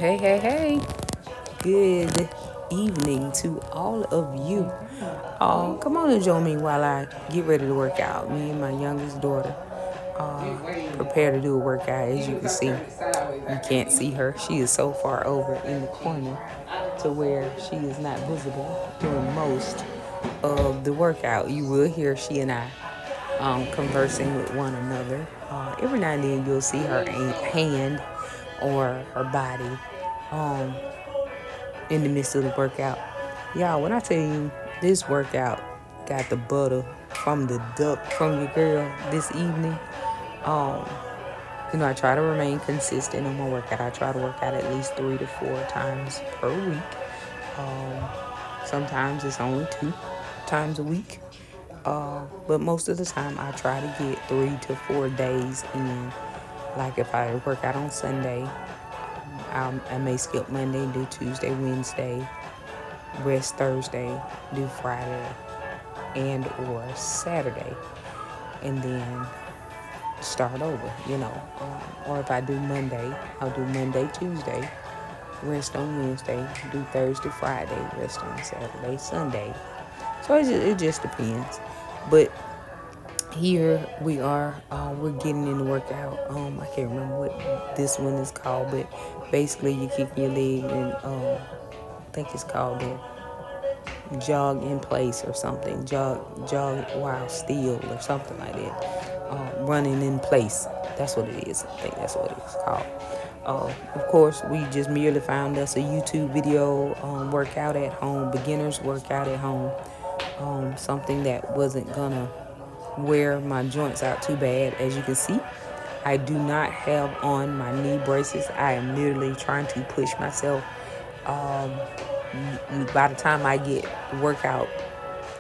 Hey, hey, hey. Good evening to all of you. Come on and join me while I get ready to work out. Me and my youngest daughter prepare to do a workout. As you can see, you can't see her. She is so far over in the corner to where she is not visible during most of the workout. You will hear she and I conversing with one another. Every now and then you'll see her hand or her body um, in the midst of the workout. Y'all, when I tell you this workout got the butter from the duck from your girl this evening, um, I try to remain consistent on my workout. I try to work out at least 3 to 4 times per week. Um, Sometimes it's only 2 times a week. But most of the time I try to get 3 to 4 days in. Like if I work out on Sunday, I may skip Monday and do Tuesday, Wednesday, rest Thursday, do Friday and or Saturday, and then start over. Or if I do Monday, I'll do Monday, Tuesday, rest on Wednesday, do Thursday, Friday, rest on Saturday, Sunday. So it just depends. But here we are, we're getting in the workout. I can't remember what this one is called, but basically you kick your leg and I think it's called the jog in place or something, jog while still or something like that. Running in place. That's what it is. I think that's what it's called. Of course, we just merely found us a YouTube video workout at home, beginners workout at home. Something that wasn't gonna wear my joints out too bad. As you can see, I do not have on my knee braces. I am literally trying to push myself. Um, by the time I get workout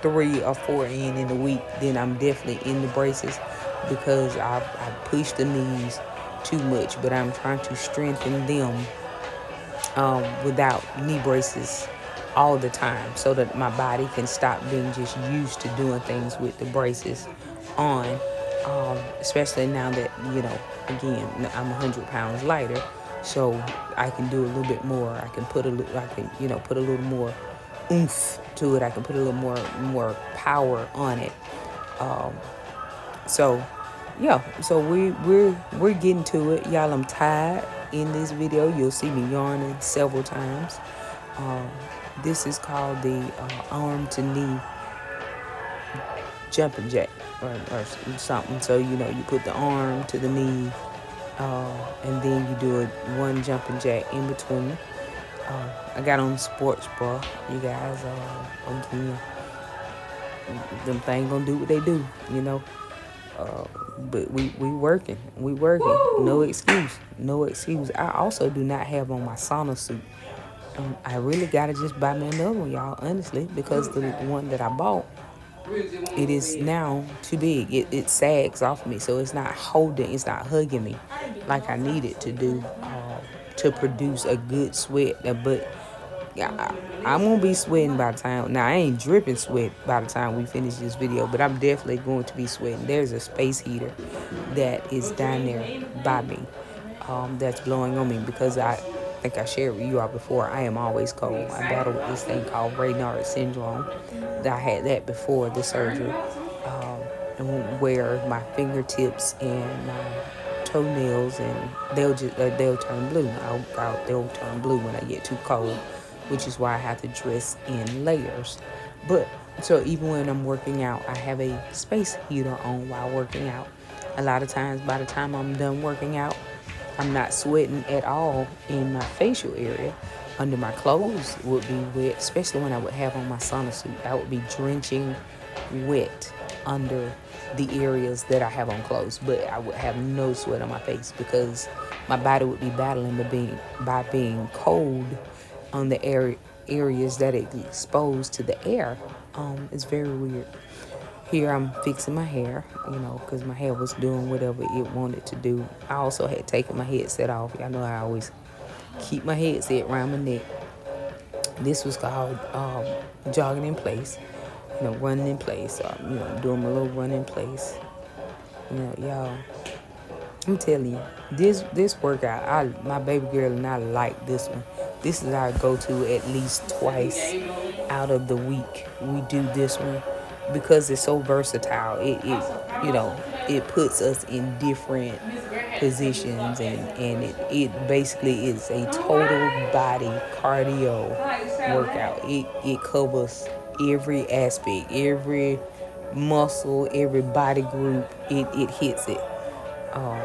3 or 4 in the week, then I'm definitely in the braces because I push the knees too much. But I'm trying to strengthen them without knee braces all the time so that my body can stop being just used to doing things with the braces on. Especially now that, again, I'm 100 pounds lighter, so I can do a little bit more. I can put a little more oomph to it. I can put a little more power on it. Um, so yeah, so we're getting to it, y'all. I'm tired. In this video, you'll see me yarning several times. Um, this is called the arm to knee jumping jack or something. So you put the arm to the knee, and then you do one jumping jack in between. I got on the sports bra, you guys. Again, them things gonna do what they do. But we working. No excuse. I also do not have on my sauna suit. I really gotta just buy me another one, y'all. Honestly, because the one that I bought, it is now too big. It sags off me, so it's not hugging me like I need it to do to produce a good sweat. But yeah, I'm gonna be sweating by the time. Now I ain't dripping sweat by the time we finish this video, but I'm definitely going to be sweating. There's a space heater that is down there by me, that's blowing on me because I think I shared with you all before. I am always cold. I battle with this thing called Raynaud syndrome. I had that before the surgery, and where my fingertips and my toenails and they'll turn blue. They'll turn blue when I get too cold, which is why I have to dress in layers. But so even when I'm working out, I have a space heater on while working out. A lot of times, by the time I'm done working out, I'm not sweating at all in my facial area. Under my clothes would be wet, especially when I would have on my sauna suit. I would be drenching wet under the areas that I have on clothes, but I would have no sweat on my face because my body would be battling by being cold on the areas that it exposed to the air. It's very weird. Here I'm fixing my hair, because my hair was doing whatever it wanted to do. I also had taken my headset off. Y'all know I always keep my headset around my neck. This was called jogging in place, running in place. Doing my little run in place. Y'all, I'm telling you, this workout, my baby girl and I like this one. This is our go-to at least twice out of the week. We do this one because it's so versatile. It puts us in different positions, and it basically is a total body cardio workout. It covers every aspect, every muscle, every body group. It hits it. Um,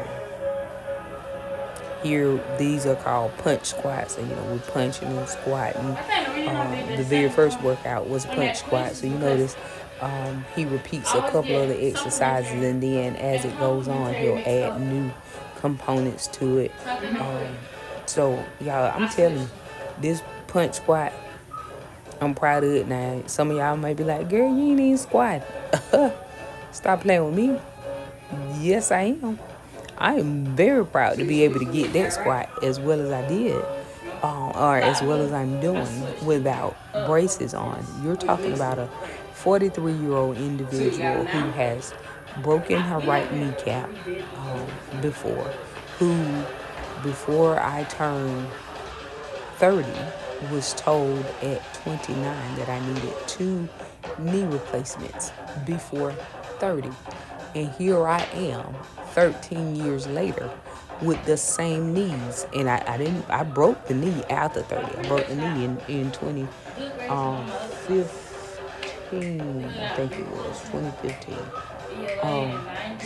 Here, these are called punch squats, and we're punching and squatting. The very first workout was a punch squat, so you notice he repeats a couple of the exercises, and then as it goes on, he'll add new components to it. So, y'all, I'm telling you, this punch squat, I'm proud of it. Now, some of y'all might be like, girl, you ain't even squat. Stop playing with me. Yes, I am. I am very proud to be able to get that squat as well as I did, or as well as I'm doing without braces on. You're talking about a 43-year-old individual who has broken her right kneecap before, who, before I turned 30, was told at 29 that I needed 2 knee replacements before 30. And here I am 13 years later with the same knees. And I broke the knee after 30. I broke the knee in 2015, I think it was 2015.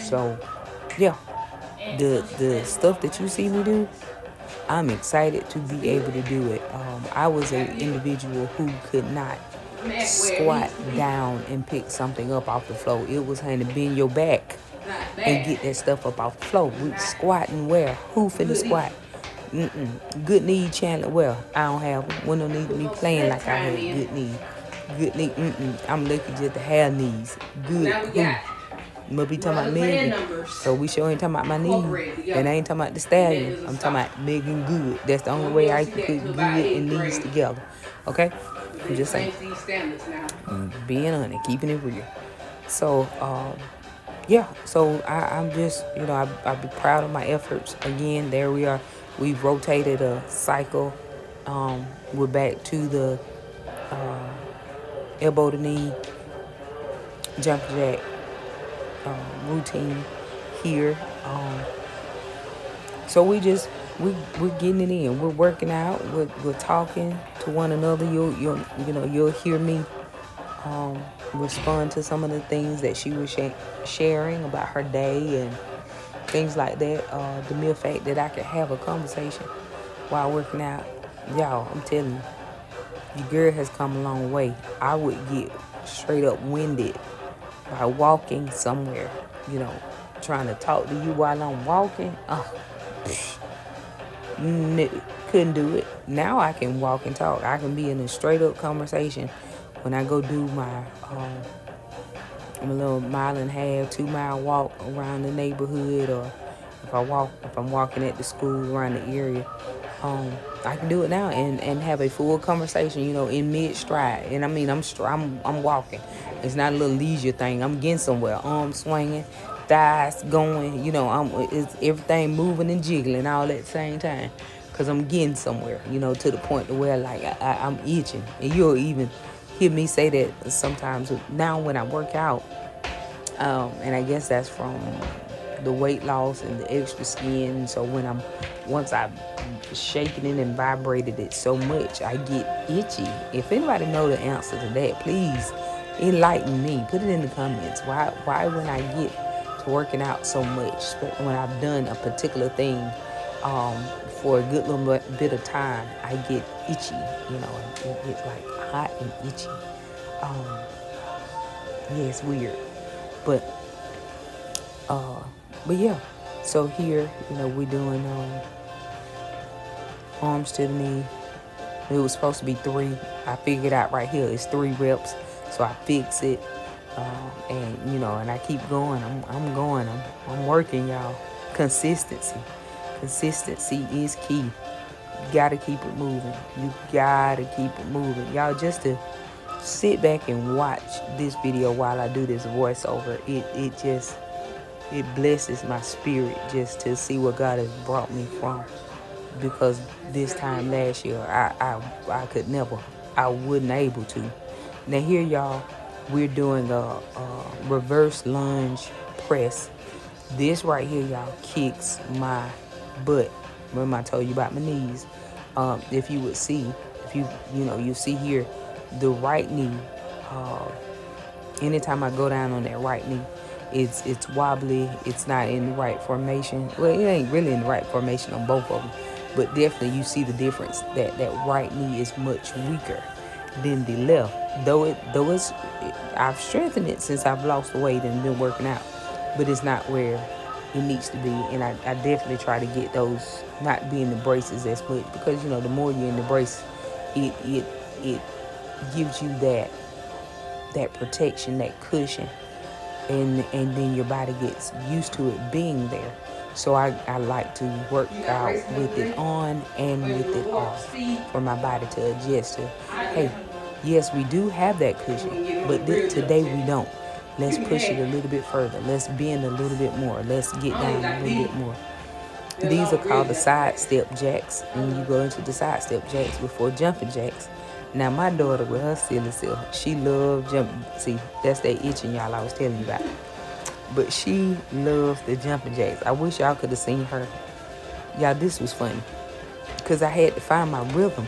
So yeah, the stuff that you see me do, I'm excited to be able to do it. I was an individual who could not squat down and pick something up off the floor. It was having to bend your back and get that stuff up off the floor. We squatting well. Who finna squat? Good knee, Chandler. Well, I don't have one. We don't need me playing like I had good knee. Good knee. I'm lucky just to have knees. Good. Who? You must be talking about Megan. So we sure ain't talking about my knee. And I ain't talking about the stallion. I'm talking about Megan Good. That's the only way I can put good and knees together. Okay? I'm just saying. Being honest, keeping it real. So, yeah. So I'm just, I'll be proud of my efforts. Again, there we are. We've rotated a cycle. We're back to the elbow to knee, jump jack routine here. So we're getting it in. We're working out. We're talking to one another. You'll hear me respond to some of the things that she was sharing about her day and things like that. The mere fact that I could have a conversation while working out, y'all, I'm telling you, your girl has come a long way. I would get straight up winded by walking somewhere, trying to talk to you while I'm walking. Couldn't do it. Now I can walk and talk. I can be in a straight up conversation when I go do my little 1.5, 2 mile walk around the neighborhood, or if I'm walking at the school around the area. I can do it now and have a full conversation, in mid stride. And I mean, I'm walking. It's not a little leisure thing. I'm getting somewhere. Arms swinging, thighs going. It's everything moving and jiggling all at the same time. Cause I'm getting somewhere. To the point where like I'm itching, and you'll even hear me say that sometimes now when I work out. And I guess that's from the weight loss and the extra skin. So once I've shaken it and vibrated it so much, I get itchy. If anybody know the answer to that, please enlighten me. Put it in the comments. Why when I get to working out so much, when I've done a particular thing for a good little bit of time, I get itchy. It gets like hot and itchy. Yeah, it's weird. But yeah. So here, we're doing arms to the knee. It was supposed to be 3. I figured out right here it's 3 reps. So I fix it, and I keep going. I'm going. I'm working, y'all. Consistency is key. You gotta keep it moving. Y'all. Just to sit back and watch this video while I do this voiceover, it just it blesses my spirit just to see what God has brought me from. Because this time last year, I could never, I wasn't able to. Now here, y'all, we're doing a reverse lunge press. This right here, y'all, kicks my butt. Remember I told you about my knees. If you would see, if you see here, the right knee. Anytime I go down on that right knee, it's wobbly. It's not in the right formation. Well, it ain't really in the right formation on both of them, but definitely you see the difference. That right knee is much weaker than the left. Though it's I've strengthened it since I've lost the weight and been working out, but it's not where it needs to be. And I definitely try to get those not be in the braces as much, because the more you're in the brace, it gives you that protection, that cushion, and then your body gets used to it being there. So I like to work out with it on and with it off for my body to adjust to. Hey, yes, we do have that cushion, but today we don't. Let's push it a little bit further. Let's bend a little bit more. Let's get down a little bit more. These are called the side step jacks, and you go into the side step jacks before jumping jacks. Now my daughter, with her silly self, she loves jumping. See, that's that itching, y'all, I was telling you about. But she loves the jumping jacks. I wish y'all could have seen her. Y'all, this was funny, because I had to find my rhythm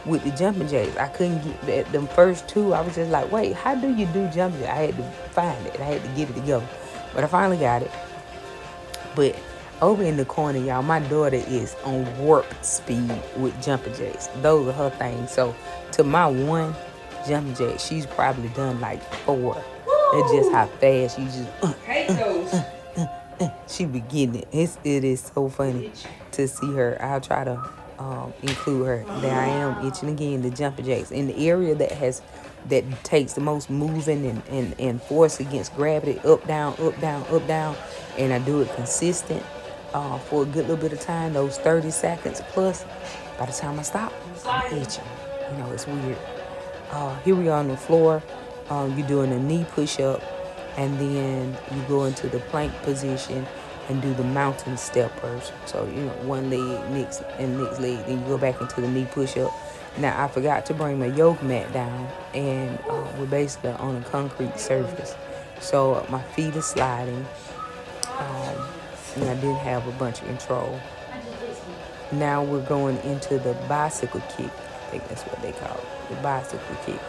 with the jumping jacks. I couldn't get them first two. I was just like, wait, how do you do jumping jacks? I had to find it. I had to get it together. But I finally got it. But over in the corner, y'all, my daughter is on warp speed with jumping jacks. Those are her things. So to my one jumping jack, she's probably done like 4. That's just how fast you just she be getting it. It is so funny to see her. I'll try to include her. There I am itching again, the jumping jacks. In the area that takes the most moving and force against gravity, up, down, up, down, up, down. And I do it consistent for a good little bit of time, those 30 seconds plus. By the time I stop, I'm itching. It's weird. Here we are on the floor. You're doing a knee push-up, and then you go into the plank position and do the mountain steppers. So, one leg, next leg, then you go back into the knee push-up. Now, I forgot to bring my yoga mat down, and we're basically on a concrete surface. So, my feet are sliding, and I didn't have a bunch of control. Now, we're going into the bicycle kick. I think that's what they call it, the bicycle kick.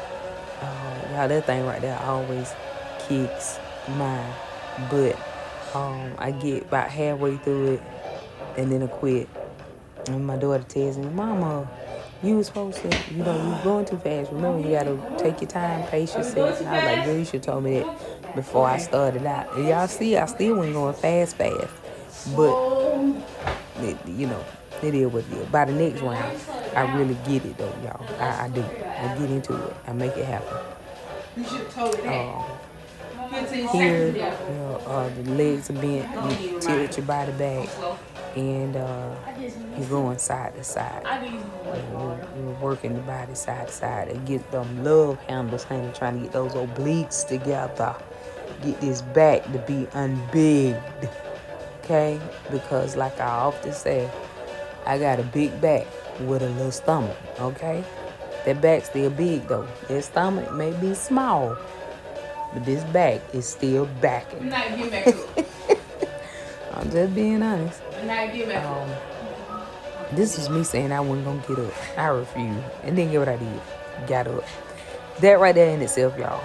Y'all, that thing right there always kicks my butt. I get about halfway through it, and then I quit. And my daughter tells me, Mama, you were supposed to, you're going too fast. Remember, you got to take your time, pace yourself. And I was like, girl, you should have told me that before I started out. And y'all see, I still wasn't going fast. But, it is what it is. By the next round, I really get it, though, y'all. I do. I get into it. I make it happen. Here, the legs are bent. You tilt your body back, and you're going side to side. You're working the body side to side and get them love handles, honey, trying to get those obliques together. Get this back to be unbigged, okay? Because like I often say, I got a big back with a little stomach, okay? That back still big, though. That stomach may be small, but this back is still backing. I'm just being honest. This is me saying I wasn't going to get up. I refused. And then get what I did. Got up. That right there in itself, y'all,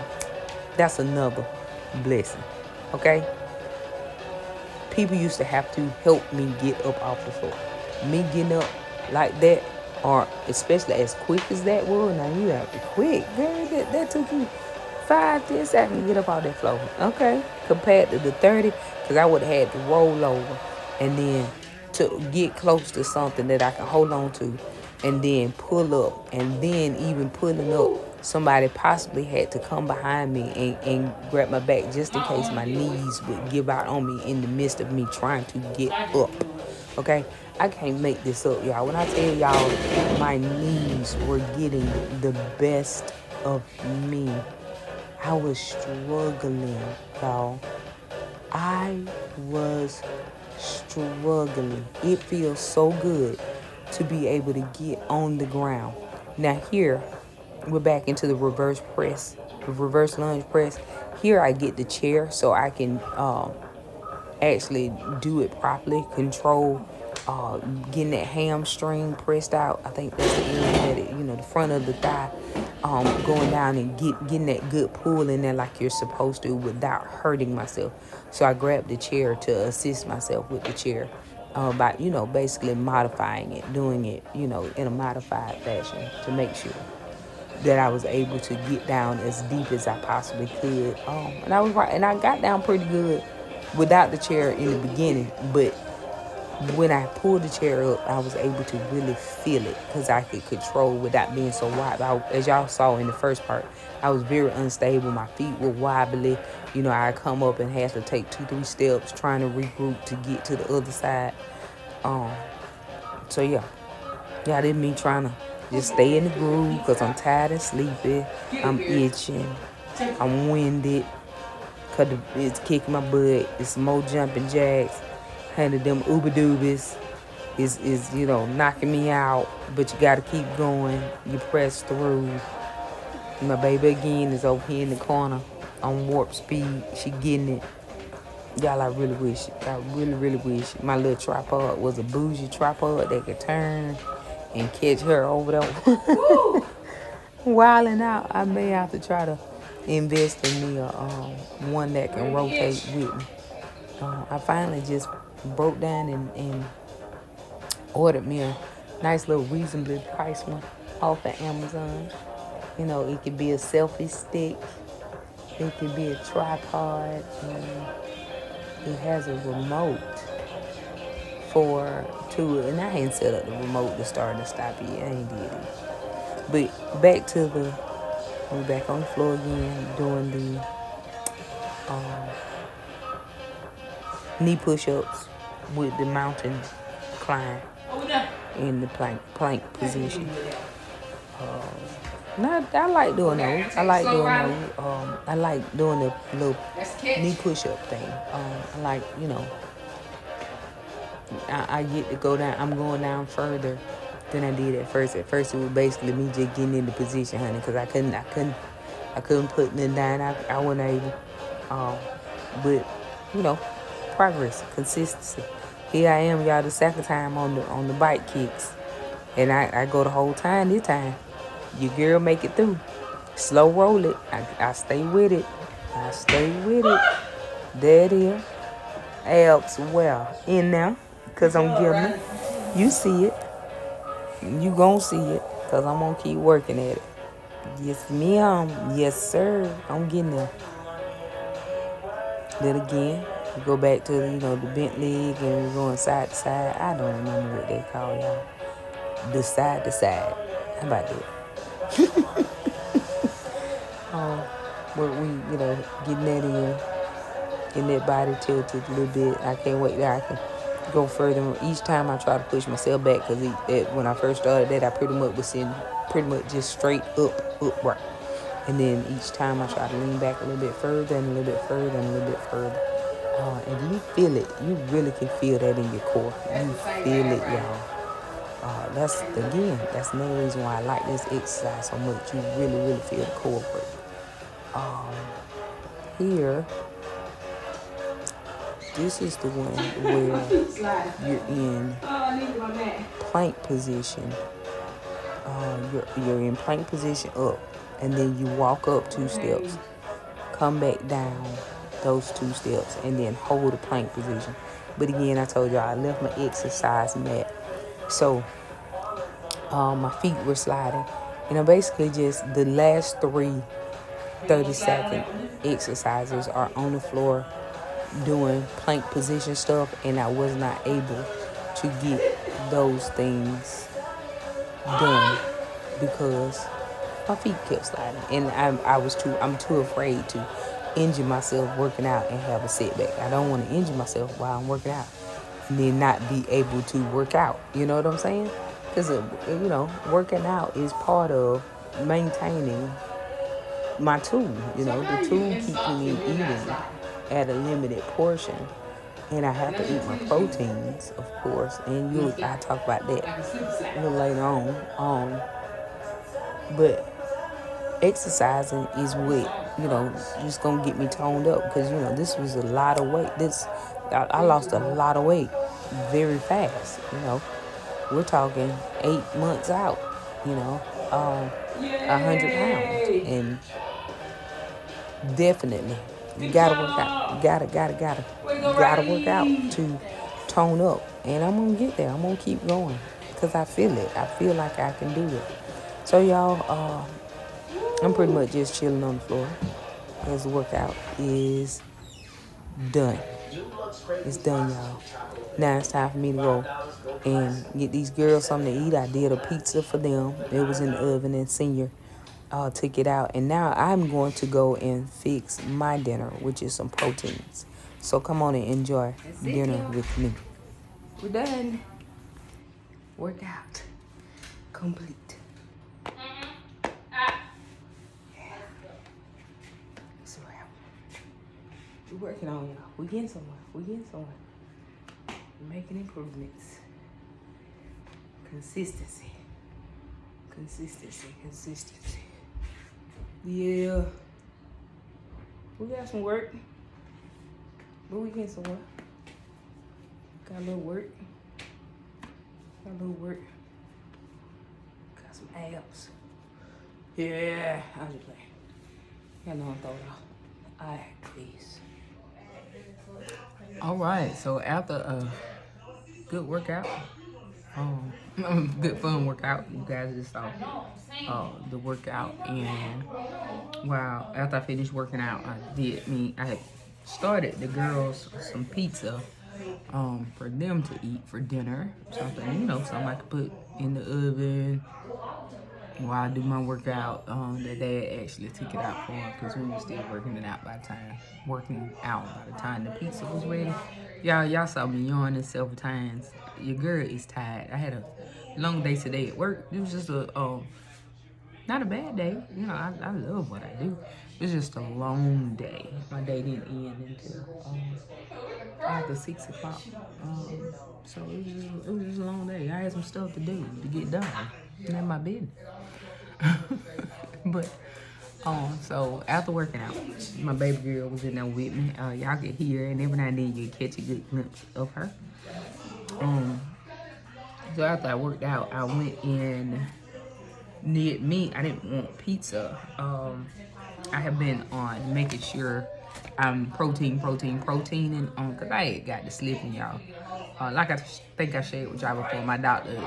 that's another blessing, okay? People used to have to help me get up off the floor. Me getting up like that, or especially as quick as that was. Now you have to quick, girl. That took you 5-10 seconds to get up off that floor. Okay, compared to the 30, because I would have had to roll over and then to get close to something that I can hold on to, and then pull up, and then even pulling up, somebody possibly had to come behind me and grab my back just in case my knees would give out on me in the midst of me trying to get up. Okay, I can't make this up, y'all. When I tell y'all my knees were getting the best of me, I was struggling, y'all. I was struggling. It feels so good to be able to get on the ground. Now here, we're back into the reverse lunge press. Here I get the chair so I can actually do it properly, control getting that hamstring pressed out. I think that's the area that the front of the thigh, going down and getting that good pull in there like you're supposed to without hurting myself. So I grabbed the chair to assist myself with the chair, by basically modifying it, doing it in a modified fashion to make sure that I was able to get down as deep as I possibly could. And I was right, and I got down pretty good without the chair in the beginning, but when I pulled the chair up, I was able to really feel it because I could control without being so wide. As y'all saw in the first part, I was very unstable. My feet were wobbly. I come up and had to take 2-3 steps trying to regroup to get to the other side. So yeah, that me trying to just stay in the groove because I'm tired and sleepy. I'm itching. I'm winded because it's kicking my butt. It's some more jumping jacks. Handed them Uber Doobies is knocking me out, but you gotta keep going. You press through. My baby again is over here in the corner on warp speed. She getting it. Y'all, I really wish my little tripod was a bougie tripod that could turn and catch her over there wilding out. I may have to try to invest in me one that can rotate with me. I finally just broke down and ordered me a nice little reasonably priced one off of Amazon. It could be a selfie stick. It could be a tripod. And it has a remote to it. And I ain't set up the remote to start and stop it. I ain't did it. But we're back on the floor again doing the knee push-ups with the mountain climb in the plank position. I like doing those. I like doing the little knee push-up thing. I like, I get to go down. I'm going down further than I did at first. At first, it was basically me just getting into position, honey, because I couldn't put nothing down. I wasn't able. But progress, consistency. Here I am, y'all, the second time on the bike kicks, and I go the whole time this time. Your girl make it through. Slow roll it. I stay with it. There it is. Abs well in there, because I'm giving it. You see it. You gonna see it, because I'm gonna keep working at it. Yes, ma'am. Yes, sir. I'm getting there. Then again, we go back to the bent leg, and we're going side to side. I don't remember what they call y'all. The side to side. How about that? But we, getting that in, getting that body tilted a little bit. I can't wait that I can go further. Each time I try to push myself back, because when I first started that, I pretty much was sitting pretty much just straight upright. And then each time I try to lean back a little bit further and a little bit further and a little bit further. And you feel it. You really can feel that in your core. You feel it, y'all. That's another reason why I like this exercise so much. You really, really feel the core work. Here, this is the one where you're in plank position. You're in plank position up, and then you walk up 2 steps, come back down those 2 steps, and then hold the plank position. But again, I told y'all I left my exercise mat, so my feet were sliding. Basically just the last 3 30-second exercises are on the floor doing plank position stuff, and I was not able to get those things done because my feet kept sliding, and I'm too afraid to injure myself working out and have a setback. I don't want to injure myself while I'm working out and then not be able to work out. You know what I'm saying? Because working out is part of maintaining my tool. The tool keeping me eating. at a limited portion. And I have to eat my proteins, of course. And I talk about that a little later on. But exercising is what, just gonna get me toned up, because this was a lot of weight. I lost a lot of weight very fast. We're talking 8 months out. 100 pounds, and definitely you gotta work out. Gotta work out to tone up, and I'm gonna get there. I'm gonna keep going because I feel it. I feel like I can do it. So y'all, I'm pretty much just chilling on the floor because the workout is done. It's done, y'all. Now it's time for me to go and get these girls something to eat. I did a pizza for them. It was in the oven, and Senior took it out. And now I'm going to go and fix my dinner, which is some proteins. So come on and enjoy dinner with me. We're done. Workout complete. We're working on y'all. We're getting somewhere. We're making improvements. Consistency. Yeah. We got some work. But we getting somewhere. Got a little work. Got some abs. Yeah. I'll just play. Y'all know I'm throwing off. Alright, please. All right, so after a good workout, good fun workout, you guys just saw the workout, and wow, after I finished working out, I had started the girls some pizza for them to eat for dinner, something I could put in the oven while I do my workout. The dad actually took it out for him because we were still working out by the time the pizza was ready. Y'all saw me yawning several times. Your girl is tired. I had a long day today at work. It was just not a bad day. I love what I do. It was just a long day. My day didn't end until after 6 o'clock. So it was just a long day. I had some stuff to do to get done. Not my business. But so after working out, my baby girl was in there with me. Y'all could hear, and every now and then you catch a good glimpse of her. So after I worked out, I went in near me. I didn't want pizza. I have been on making sure I'm protein, and because I ain't got to slipping, y'all. Like I think I shared with y'all before, my doctor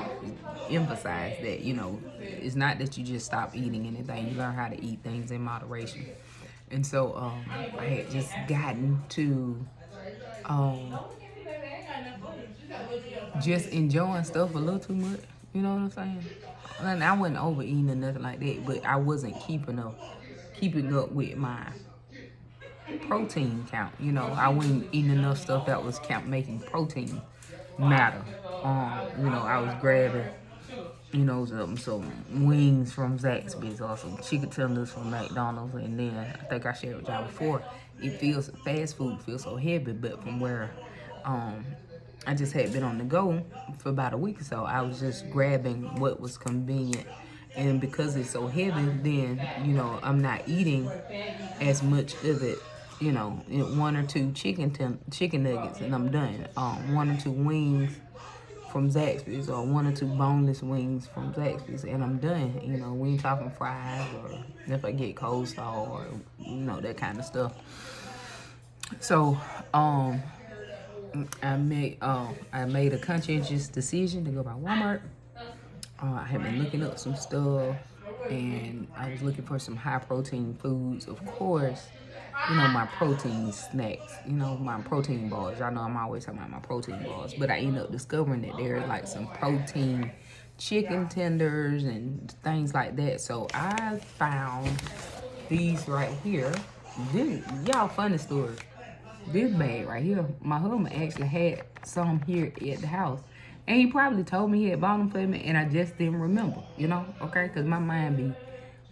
emphasized that, it's not that you just stop eating anything. You learn how to eat things in moderation. And so I had just gotten to just enjoying stuff a little too much. You know what I'm saying? And I wasn't overeating or nothing like that, but I wasn't keeping up with my protein count. I wasn't eating enough stuff that was making protein matter. I was grabbing, some wings from Zaxby's or some chicken tenders from McDonald's, and then I think I shared with y'all before, fast food feels so heavy, but from where I just had been on the go for about a week or so, I was just grabbing what was convenient. And because it's so heavy, then, I'm not eating as much of it. 1 or 2 chicken nuggets and I'm done. 1 or 2 wings from Zaxby's, or 1 or 2 boneless wings from Zaxby's, and I'm done. We ain't talking fries, or if I get coleslaw, or that kind of stuff. So I made a conscientious decision to go by Walmart. I had been looking up some stuff, and I was looking for some high protein foods, of course. My protein snacks, my protein bars. Y'all know I'm always talking about my protein bars. But I ended up discovering that there's like some protein chicken tenders and things like that. So I found these right here. Y'all funny story. This bag right here, my husband actually had some here at the house. And he probably told me he had bought them for me, and I just didn't remember, okay? Because my mind be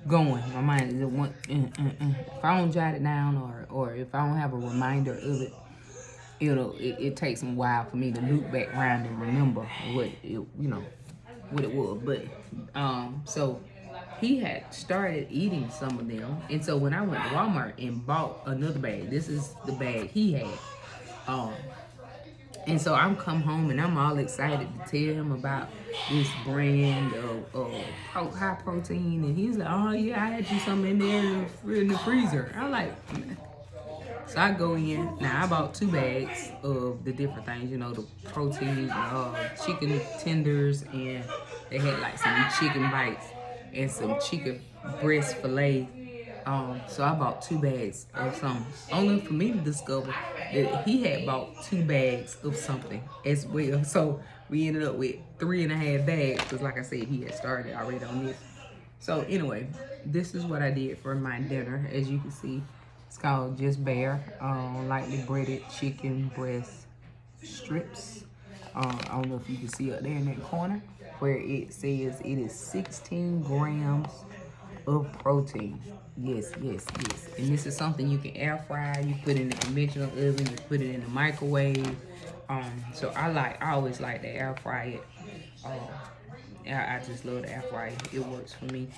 going. My mind is one. If I don't jot it down, or if I don't have a reminder of it, it takes a while for me to loop back around and remember what it was. But so he had started eating some of them, and so when I went to Walmart and bought another bag, this is the bag he had. Um, and so I'm come home and I'm all excited to tell him about this brand of high protein, and he's like, "Oh yeah, I had you some in there in the freezer." I'm like, so I go in. Now I bought 2 bags of the different things, the protein, chicken tenders, and they had like some chicken bites and some chicken breast fillet. So I bought 2 bags of something, only for me to discover that he had bought 2 bags of something as well. So we ended up with 3.5 bags, because like I said, he had started already on this. So anyway, this is what I did for my dinner. As you can see, it's called Just Bare, lightly breaded chicken breast strips. I don't know if you can see up there in that corner where it says it is 16 grams of protein. Yes, yes, yes. And this is something you can air fry. You put it in the conventional oven. You put it in the microwave. So I always like to air fry it. I just love the air fryer. It works for me.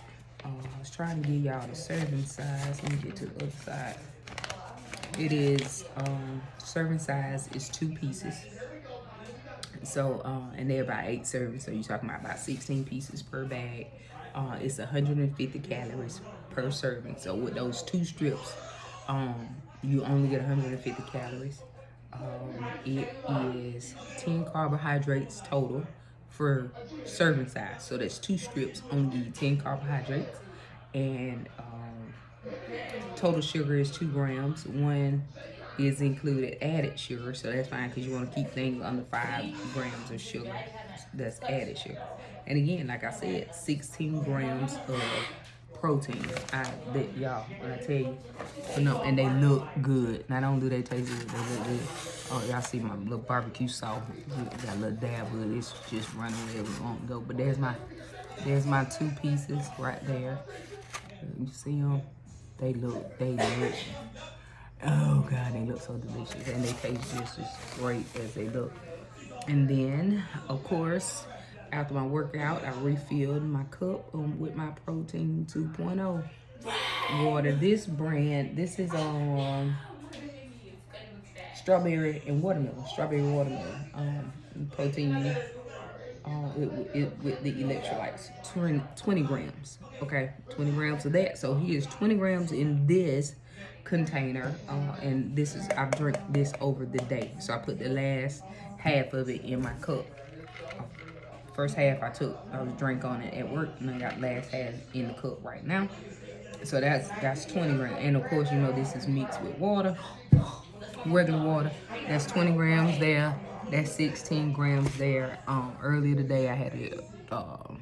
I was trying to give y'all the serving size. Let me get to the other side. It is serving size is 2 pieces. So and they're about 8 servings. So you're talking about 16 pieces per bag. It's 150 calories per serving. So with those 2 strips, you only get 150 calories. It is 10 carbohydrates total for serving size. So that's 2 strips, only give you 10 carbohydrates. And total sugar is 2 grams. 1 is included added sugar, so that's fine because you want to keep things under 5 grams of sugar. That's added sugar. And again, like I said, 16 grams of protein. I bet y'all when I tell you, and they look good. Not only do they taste good, they look good. Oh, y'all see my little barbecue sauce? Got a little dab of it. It's just running wherever it won't go. But there's my 2 pieces right there. You see them? They look. Oh God, they look so delicious, and they taste just as great as they look. And then, of course, after my workout, I refilled my cup with my Protein 2.0 water. This brand, this is strawberry and watermelon. Strawberry watermelon. Protein with the electrolytes. 20 grams. Okay, 20 grams of that. So here's 20 grams in this container, and this is I've drank this over the day. So I put the last half of it in my cup. First half I was drink on it at work, and I got last half in the cup right now. So that's 20 grams, and of course this is mixed with water, regular water. That's 20 grams there. That's 16 grams there. Earlier today I had a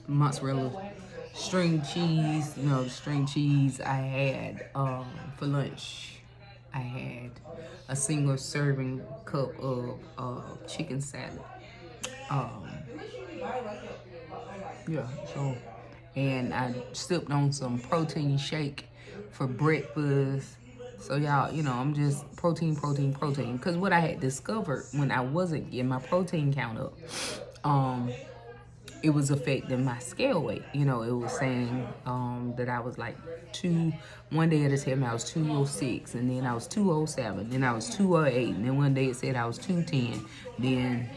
mozzarella string cheese. The string cheese I had for lunch. I had a single serving cup of chicken salad. So, and I sipped on some protein shake for breakfast. So y'all, I'm just protein. Because what I had discovered when I wasn't getting my protein count up, it was affecting my scale weight. It was saying that I was like one day it said I was 206, and then I was 207, then I was 208, and then one day it said I was 210. Then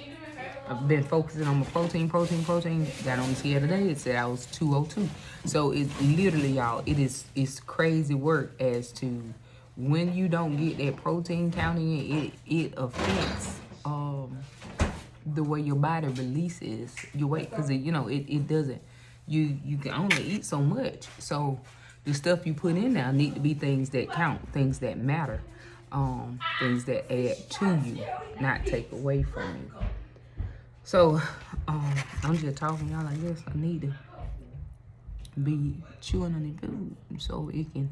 I've been focusing on my protein. Got on the scale today, it said I was 202. So it literally, y'all, it's crazy work as to when you don't get that protein counting, it affects the way your body releases your weight, because it doesn't. You can only eat so much. So the stuff you put in now need to be things that count, things that matter, things that add to you, not take away from you. So, I'm just talking y'all like this. I need to be chewing on the food so it can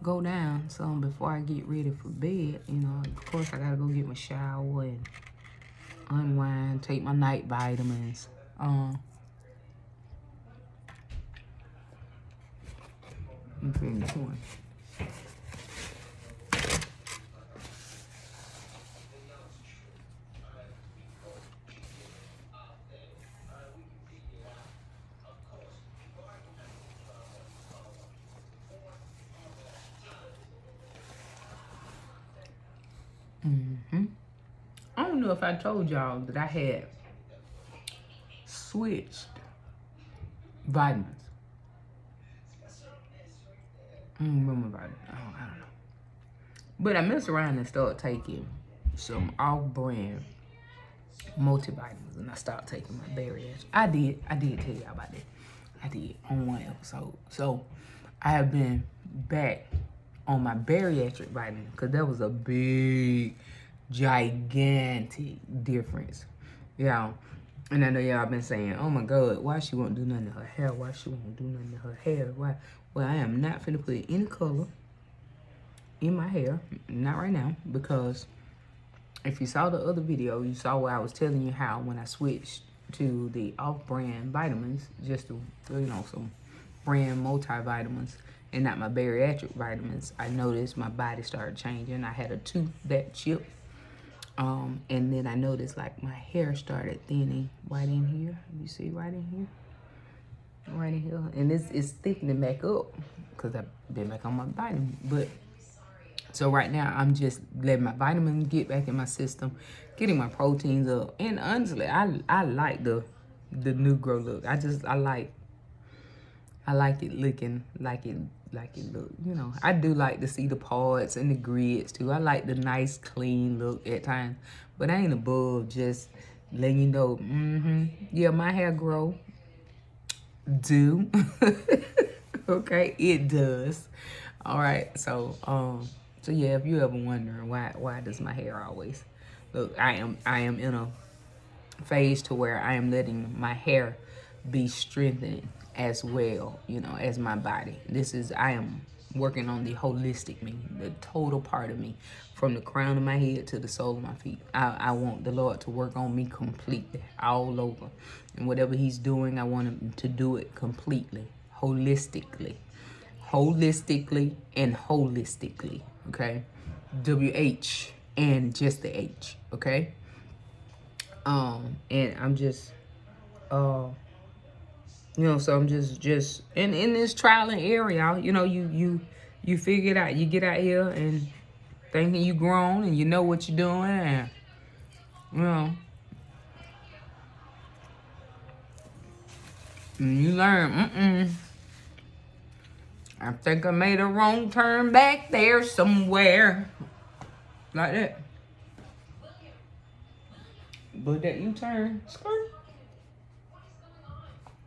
go down some before I get ready for bed. Of course, I gotta go get my shower and unwind, take my night vitamins. I'm feeling chewing. I don't know if I told y'all that I had switched vitamins. I don't remember about it. I don't know. But I messed around and started taking some off-brand multivitamins, and I stopped taking my bariatric. I did tell y'all about that. I did on one episode. So I have been back on my bariatric vitamin because that was a big, gigantic difference. Yeah. And I know y'all been saying, oh my God, why she won't do nothing to her hair? Why she won't do nothing to her hair? Why? Well, I am not finna put any color in my hair. Not right now. Because if you saw the other video, you saw where I was telling you how when I switched to the off-brand vitamins, just to, some brand multivitamins and not my bariatric vitamins, I noticed my body started changing. I had a tooth that chipped. And then I noticed like my hair started thinning right in here. You see right in here? Right in here. And it's thickening back up because I've been back on my vitamin. But so right now I'm just letting my vitamins get back in my system, getting my proteins up. And honestly, I like the Negro look. I like it looking like it look, I do like to see the parts and the grids too. I like the nice clean look at times, but I ain't above just letting you know, yeah, my hair grow. Okay, it does. All right, so yeah, if you ever wondering why does my hair always look, I am in a phase to where I am letting my hair be strengthened as well, as my body. I am working on the holistic me, the total part of me, from the crown of my head to the sole of my feet. I want the Lord to work on me completely, all over. And whatever he's doing, I want him to do it completely, holistically, and holistically, okay? WH and just the H, okay? And I'm just, so I'm just in this trial and error, y'all. You figure it out. You get out here and thinking you grown and you know what you're doing, and and you learn. I think I made a wrong turn back there somewhere, like that. But that U-turn, skirt.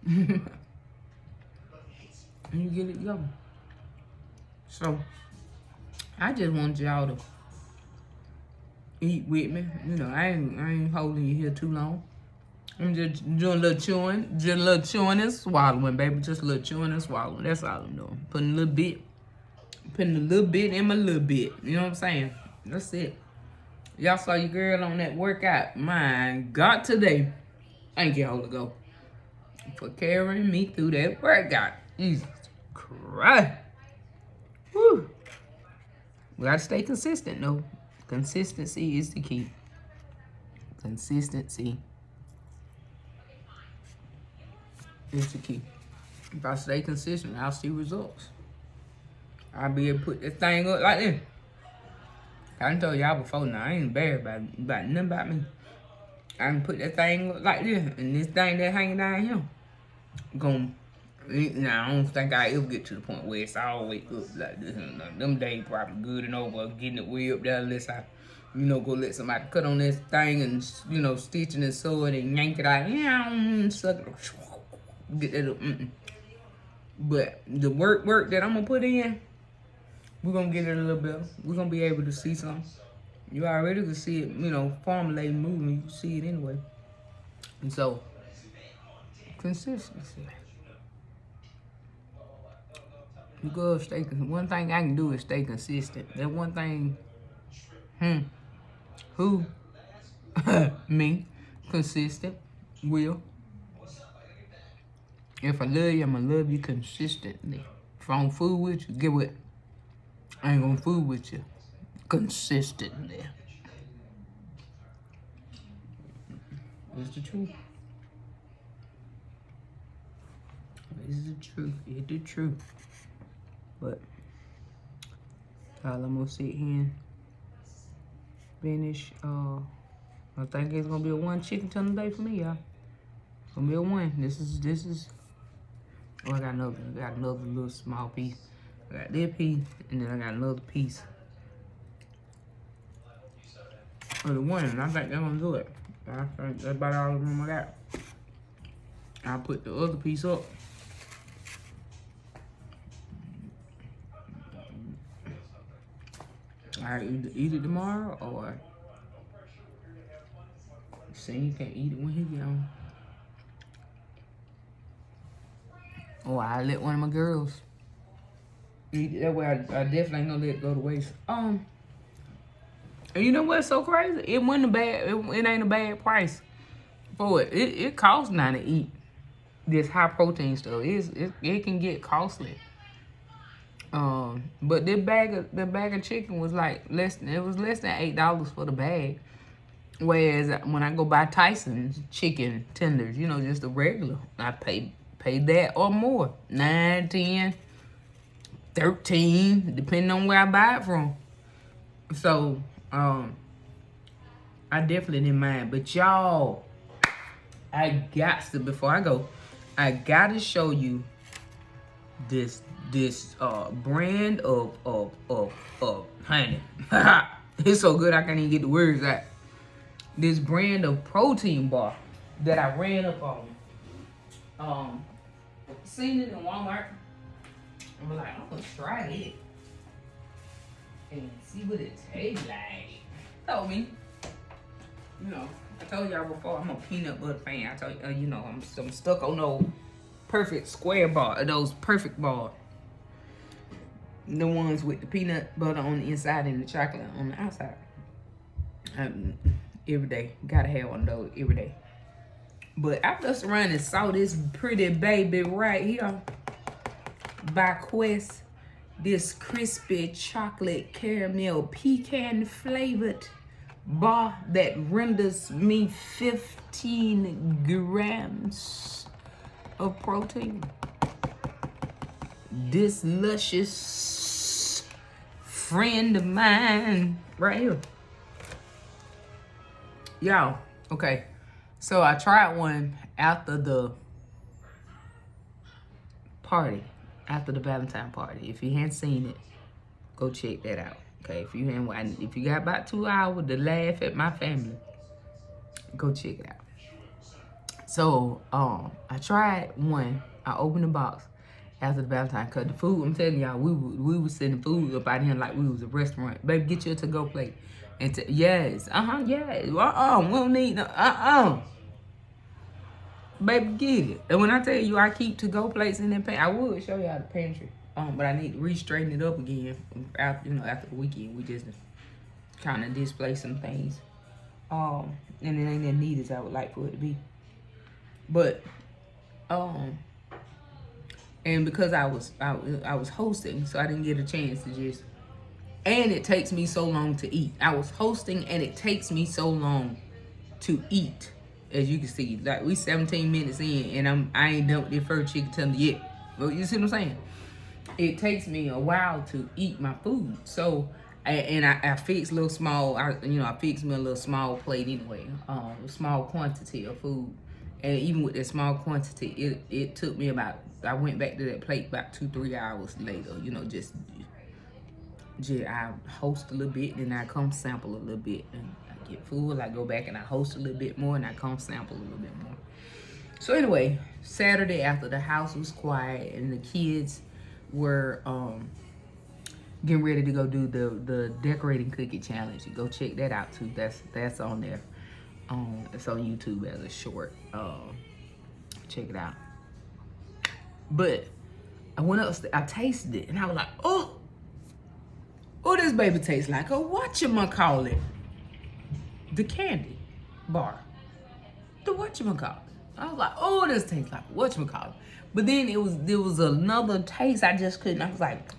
And you get it going. So, I just want y'all to eat with me. I ain't holding you here too long. I'm just doing a little chewing and swallowing, baby. Just a little chewing and swallowing. That's all I'm doing. Putting a little bit in my little bit. You know what I'm saying? That's it. Y'all saw your girl on that workout. My God, today. Thank you, Holy Ghost, for carrying me through that workout. Jesus Christ. Whew. We gotta stay consistent, though. Consistency is the key. Consistency is the key. If I stay consistent, I'll see results. I'll be able to put this thing up like this. I done told y'all before now, I ain't embarrassed about nothing about me. I can put that thing up like this, and this thing that hanging down here, now I don't think I ever get to the point where it's all the way up like this. Them days probably good and over, getting it way up there unless I, go let somebody cut on this thing and, stitching and sewing and yank it out. Yeah, suck it, get that up. But the work that I'm gonna put in, we're gonna get it a little better. We're gonna be able to see something. You already can see it, formulating, moving. You can see it anyway. And so, consistency. You gotta stay. One thing I can do is stay consistent. That one thing. Who? Me. Consistent. Will. If I love you, I'm gonna love you consistently. If I don't fool with you, get what? I ain't gonna fool with you consistently. It's the truth. It's the truth. It's the truth. But y'all, I'm gonna sit here and finish. I think it's gonna be a 1 chicken tender day for me, y'all. It's gonna be a 1. This is. Oh, I got another little small piece. I got this piece, and then I got another piece of the 1, and I think they're gonna do it. I think that's about all of them I got. I'll put the other piece up. I either eat it tomorrow or see, you can't eat it when he get on. Or I let one of my girls eat it. That way I definitely ain't gonna let it go to waste. And you know what's so crazy? It wasn't a bad. It ain't a bad price for it. It costs now to eat this high protein stuff. It can get costly. But the bag of chicken was like less than $8 for the bag. Whereas when I go buy Tyson's chicken tenders, you know, just the regular, I pay that or more. 9, 10, 13, depending on where I buy it from. So, I definitely didn't mind. But y'all, before I go, I gotta show you this brand of honey. It's so good I can't even get the words out. This brand of protein bar that I ran up on. Seen it in Walmart. I'm like, I'm gonna try it and see what it tastes like. Told me, you know, I told y'all before I'm a peanut butter fan. I told you, you know, I'm stuck on those perfect square bar, those perfect bar. The ones with the peanut butter on the inside and the chocolate on the outside. Every day, gotta have one of those every day. But I just around and saw this pretty baby right here by Quest. This crispy chocolate caramel pecan flavored bar that renders me 15 grams of protein. This luscious friend of mine right here. Y'all, okay. So I tried one after the party, after the Valentine party. If you hadn't seen it, go check that out. Okay, if you got about 2 hours to laugh at my family, go check it out. So I tried one. I opened the box after the Valentine, cause the food, I'm telling y'all, we was sending food up out here like we was a restaurant. Baby, get you a to-go plate. And yes, yes, we don't need no, baby, get it. And when I tell you I keep to-go plates in that pantry, I would show y'all the pantry. But I need to re-straighten it up again after the weekend. We just kind of display some things. And it ain't that neat as I would like for it to be. But, and because I was hosting, so I didn't get a chance to just. And it takes me so long to eat. I was hosting, and it takes me so long to eat. As you can see, like we 17 minutes in, and I ain't done with the first chicken tender yet. Well, you see what I'm saying? It takes me a while to eat my food. So, I fix little small. I fix me a little small plate anyway. A small quantity of food, and even with that small quantity, it took me about. I went back to that plate about 2-3 hours later. You know, just I host a little bit, and I come sample a little bit, and I get full. I go back and I host a little bit more, and I come sample a little bit more. So anyway, Saturday after the house was quiet and the kids were getting ready to go do the decorating cookie challenge. You go check that out too. That's on there. It's on YouTube as a short. Check it out. But I went upstairs. I tasted it, and I was like, oh, this baby tastes like a whatchamacallit. The candy bar. The whatchamacallit. I was like, oh, this tastes like whatchamacallit. But then there was another taste I just couldn't. I was like,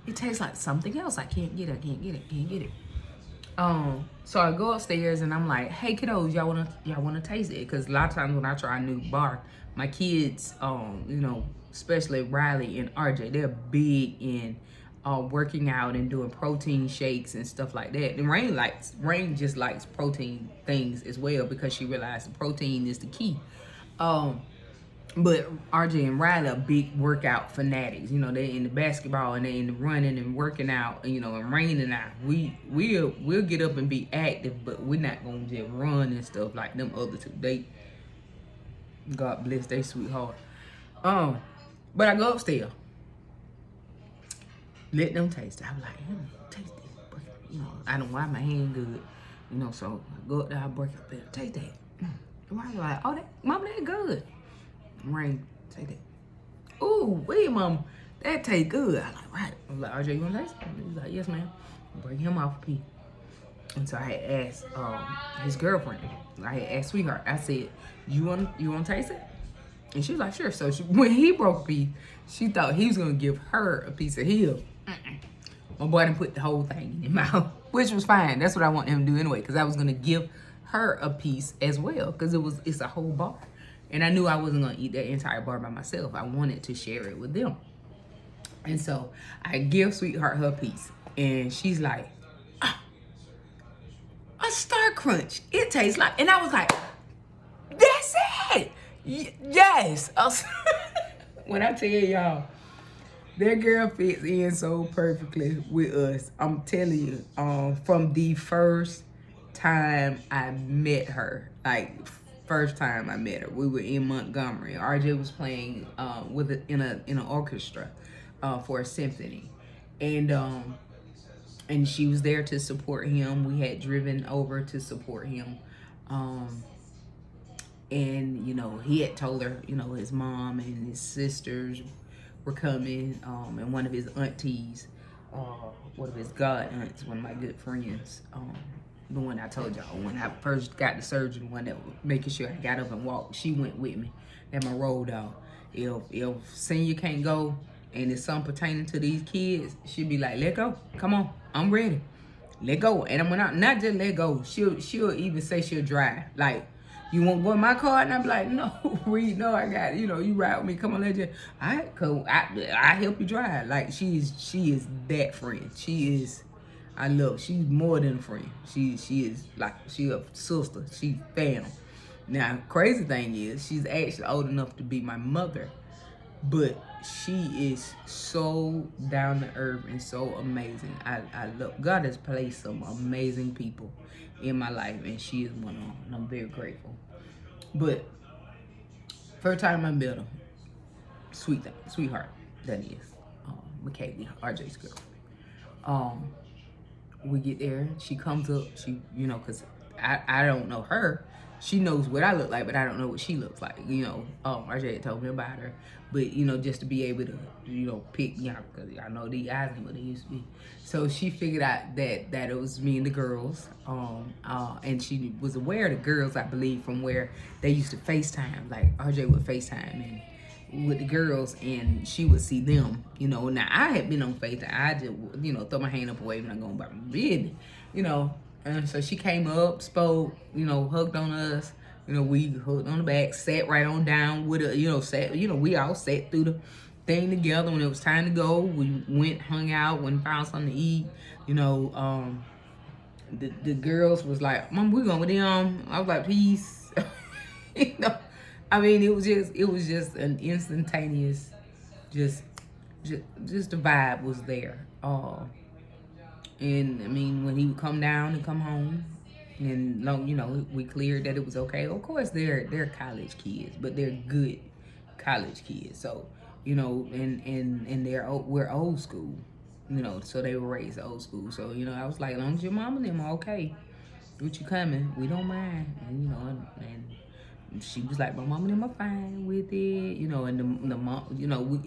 it tastes like something else. I can't get it. So I go upstairs and I'm like, hey kiddos, y'all wanna taste it? Because a lot of times when I try a new bar, my kids, especially Riley and RJ, they're big in working out and doing protein shakes and stuff like that. And Rain just likes protein things as well because she realized the protein is the key. But RJ and Riley are big workout fanatics. They're in the basketball and they're in the running and working out. And Rain and I, we'll get up and be active, but we're not gonna just run and stuff like them other two. They, God bless they sweetheart. But I go upstairs, let them taste it. I was like, taste this. I don't wipe my hand good. So I go up there, I break up there, taste that. And I was like, oh, mama, that good. Rain, take that. Ooh, wait, mom, that tastes good. I'm like, right. I was like, RJ, you want to taste it? He's like, yes, ma'am. Bring him off a piece. And so I had asked his girlfriend. I had asked Sweetheart. I said, you want to taste it? And she was like, sure. So when he broke a piece, she thought he was gonna give her a piece of his. My boy didn't put the whole thing in his mouth, which was fine. That's what I want him to do anyway, because I was gonna give her a piece as well, because it's a whole bar. And I knew I wasn't going to eat that entire bar by myself. I wanted to share it with them. And so I give Sweetheart her piece. And she's like, a Star Crunch. It tastes like... And I was like, that's it. Yes. When I tell y'all, that girl fits in so perfectly with us. I'm telling you, from the first time I met her, first time I met her, we were in Montgomery. RJ was playing in an orchestra for a symphony, and she was there to support him. We had driven over to support him, and he had told her, his mom and his sisters were coming, and one of his aunties, one of his god aunts, one of my good friends. The one I told y'all, when I first got the surgery, one that was making sure I got up and walked, she went with me. That my road dog. If senior can't go and it's something pertaining to these kids, she'll be like, let go. Come on, I'm ready. Let go. And when I not just let go, she'll even say she'll drive. Like, you won't go in my car? And I'm like, no, Reed, no, I got it. You ride with me. Come on, let's just, all right, cool. I help you drive. Like, she is that friend. She is. I love her. She's more than a friend. She is like, she a sister. She fam. Now, crazy thing is, she's actually old enough to be my mother, but she is so down to earth and so amazing. I love, God has placed some amazing people in my life, and she is one of them, and I'm very grateful. But first time I met her, sweetheart, that is, McKaylee, RJ's girl. We get there, she comes up, because I don't know her. She knows what I look like, but I don't know what she looks like. RJ had told me about her. But, just to be able to, pick, because I know these eyes ain't what they used to be. So she figured out that it was me and the girls. And she was aware of the girls, I believe, from where they used to FaceTime. Like, RJ would FaceTime and with the girls, and she would see them. Now I had been on FaceTime. I just, throw my hand up away when I'm going about my business, And so she came up, spoke, hugged on us. We hugged on the back, sat right on down with her, we all sat through the thing together. When it was time to go, we went, hung out, went and found something to eat. The girls was like, Mom, we going with them. I was like, peace. I mean, it was just an instantaneous, just the vibe was there. And I mean, when he would come down and come home, and we cleared that it was okay. Of course, they're college kids, but they're good college kids. So, and we're old school, so they were raised old school. So, I was like, as long as your mom and them are okay with you coming, we don't mind. And and she was like, my mom and them are fine with it, and the mom,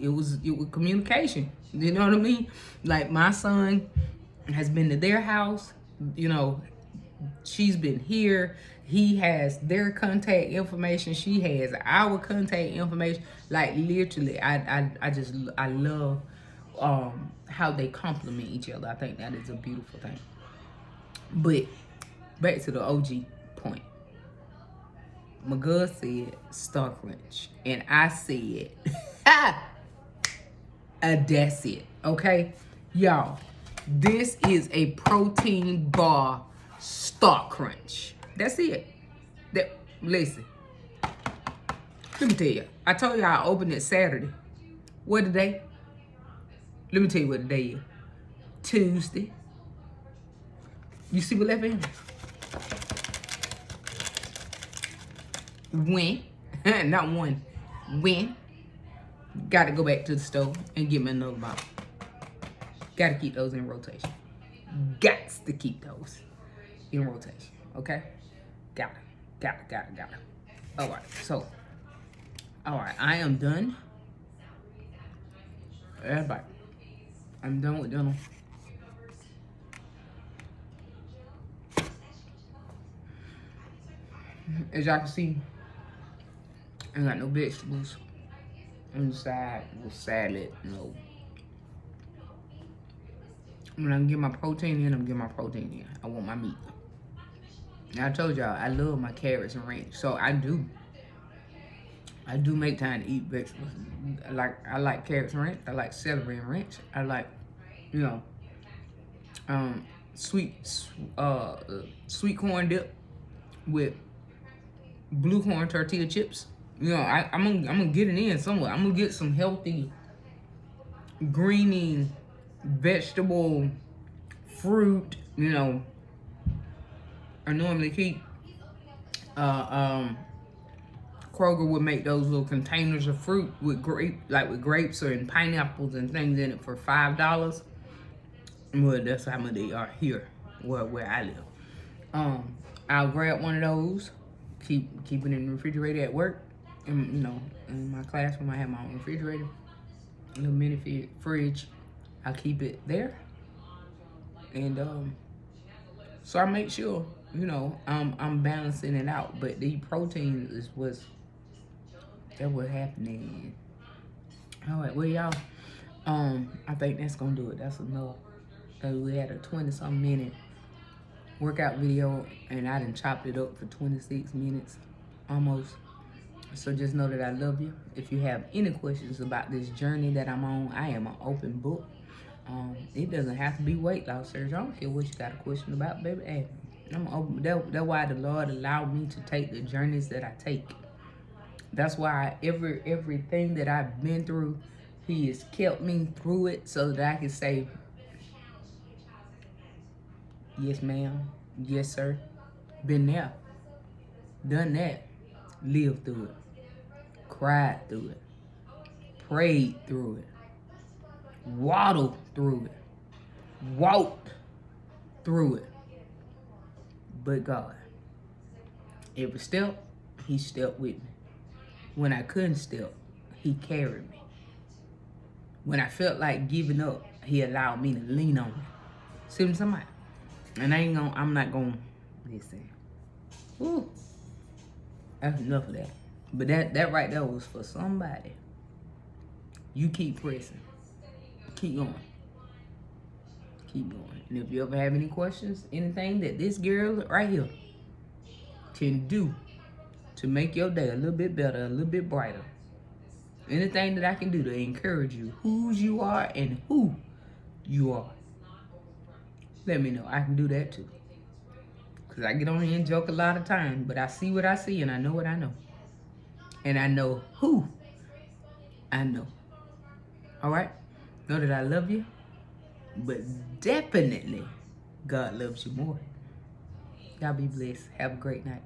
it was communication. You know what I mean? Like, my son has been to their house, she's been here, He has their contact information. She has our contact information. Like literally, I love how they complement each other. I think that is a beautiful thing. But back to the OG point. McGuff said Star Crunch, and I said, that's it. Okay, y'all. This is a protein bar Star Crunch. That's it. Listen. Let me tell you. I told you I opened it Saturday. What the day? Let me tell you what the day is. Tuesday. You see what left in? When? Not one. When? Got to go back to the store and get me another bottle. Got to keep those in rotation. Gots to keep those in rotation. Okay? Got it. All right. So, all right. I am done. Everybody. I'm done with dinner. As y'all can see, I ain't got no vegetables on the side with salad. No. When I get my protein in, I'm getting my protein in. I want my meat. Now I told y'all I love my carrots and ranch, so I do make time to eat vegetables. I like carrots and ranch. I like celery and ranch. I like, sweet corn dip with blue corn tortilla chips. I'm gonna get it in somewhere. I'm gonna get some healthy, greeny, vegetable, fruit. I normally keep. Kroger would make those little containers of fruit with grapes and pineapples and things in it for $5. Well, that's how much they are here, where I live. I'll grab one of those, keep it in the refrigerator at work, and in my classroom I have my own refrigerator, a little mini fridge. I keep it there, and so I make sure I'm balancing it out. But the protein is what's happening. All right, well y'all, I think that's gonna do it. That's enough. We had a 20-something minute workout video, and I done chopped it up for 26 minutes almost. So just know that I love you. If you have any questions about this journey that I'm on, I am an open book. It doesn't have to be weight loss surgery. I don't care what you got a question about, baby. Ask me. I'm open. That's why the Lord allowed me to take the journeys that I take. That's why everything that I've been through, He has kept me through it so that I can say, yes, ma'am. Yes, sir. Been there. Done that. Lived through it. Cried through it. Prayed through it. Waddled through it. Walked through it. But God, every step, He stepped with me. When I couldn't step, He carried me. When I felt like giving up, He allowed me to lean on it. See what I'm talking about? And I'm not gonna listen. Ooh, that's enough of that. But that right there was for somebody. You keep pressing. Keep going. Keep going. And if you ever have any questions, anything that this girl right here can do to make your day a little bit better, a little bit brighter, anything that I can do to encourage you, whose you are and who you are, let me know. I can do that too. Because I get on here and joke a lot of times, but I see what I see and I know what I know. And I know who I know. All right? Know that I love you, but definitely God loves you more. Y'all be blessed. Have a great night.